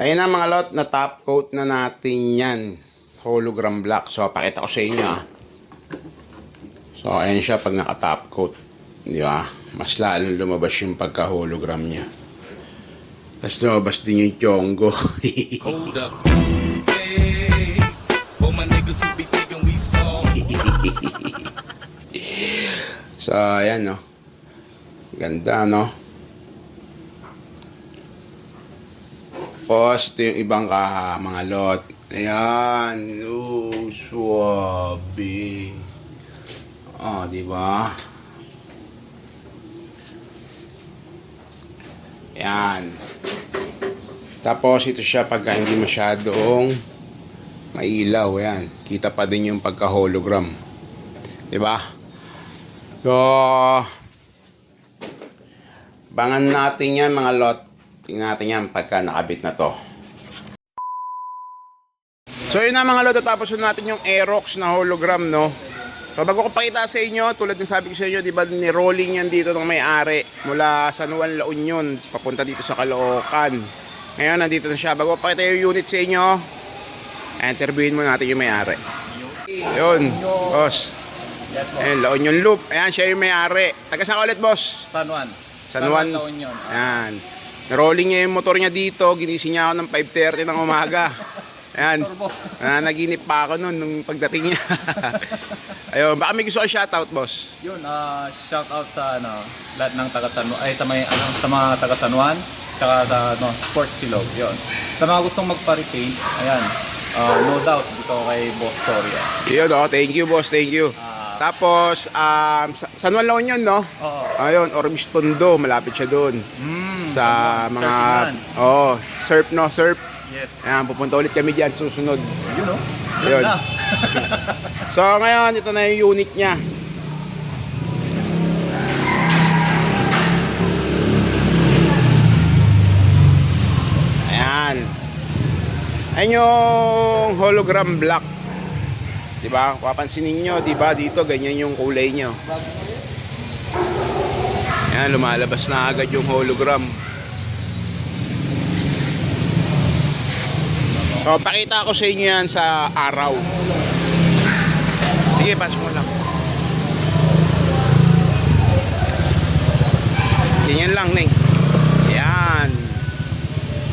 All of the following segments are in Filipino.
Ayun na mga lot, na top coat na natin yan. Hologram black. So, pakita ko sa inyo So, ayan siya pag naka-top coat. Di ba? Mas lalong lumabas yung pagka-hologram niya. Tapos lumabas din yung chongo. Hold up. Hey, all my niggas who be thinking we saw. So, ayan no. Ganda no. Tapos, ito yung ibang kaha, mga lot. Ayan. Oh, swabe. Oh, di ba? Ayan. Tapos, ito siya pagka hindi masyadong mailaw. Ayan. Kita pa din yung pagka-hologram. Di ba? So, bangan natin yan, mga lot. Tingnan natin yan pagka nakabit na to. So yun na mga lot, tapos natin yung Aerox na hologram, no? So bago ko pakita sa inyo, tulad ng sabi ko sa inyo, di ba ni-rolling yan dito ng may-ari mula San Juan, La Union, papunta dito sa Caloocan. Ngayon nandito na siya. Bago ko pakita yung unit sa inyo, interviewin mo natin yung may-ari. Yun, boss. Ayan, La Union Loop. Ayan, siya yung may-ari. Taga saan ka ulit, boss? San Juan. San Juan, La Union. Ayan. Rolling niya yung motor niya dito. Ginising niya ako ng 5:30 ng umaga. Ayan. Naginip pa ako nun nung pagdating niya. Ayun, baka may gusto ka shoutout, boss? Yun, shout out sa lahat ng taga San Juan, ay sa mga taga San Juan, tsaka sa Sports Silog. Yun. Sa mga gustong magpa-repaint, ayan. No doubt dito kay Boss Toria. Yun, thank you, boss. Thank you. Tapos, San Juan, La Union, no? Oo. Ayun, Orbis Tondo, malapit siya doon. Sa mga surf, no? Surf. Yes. Ayan, pupunta ulit kami dyan susunod. Yun, no? Ayun. So, ngayon, ito na yung unit niya. Ayan. Ayan yung hologram black. Diba? Papansinin nyo, diba? Dito, ganyan yung kulay nyo. Ayan, lumalabas na agad yung hologram. So, pakita ko sa inyo yan sa araw. Sige, pass mo lang. Ganyan lang, Neng. Yan.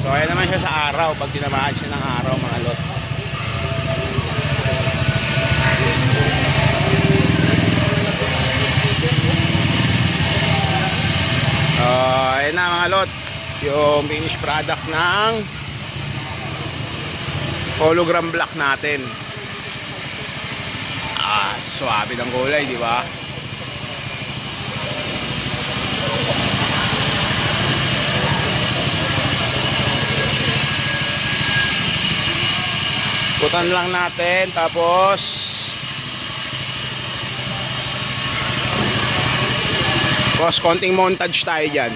So, ayan naman siya sa araw. Pag tinamaan siya ng araw, mga lot. Ayan na, mga lot. Yung finished product ng hologram black natin. Suwabe ng kulay, di ba? Putan lang natin, tapos konting montage tayo dyan.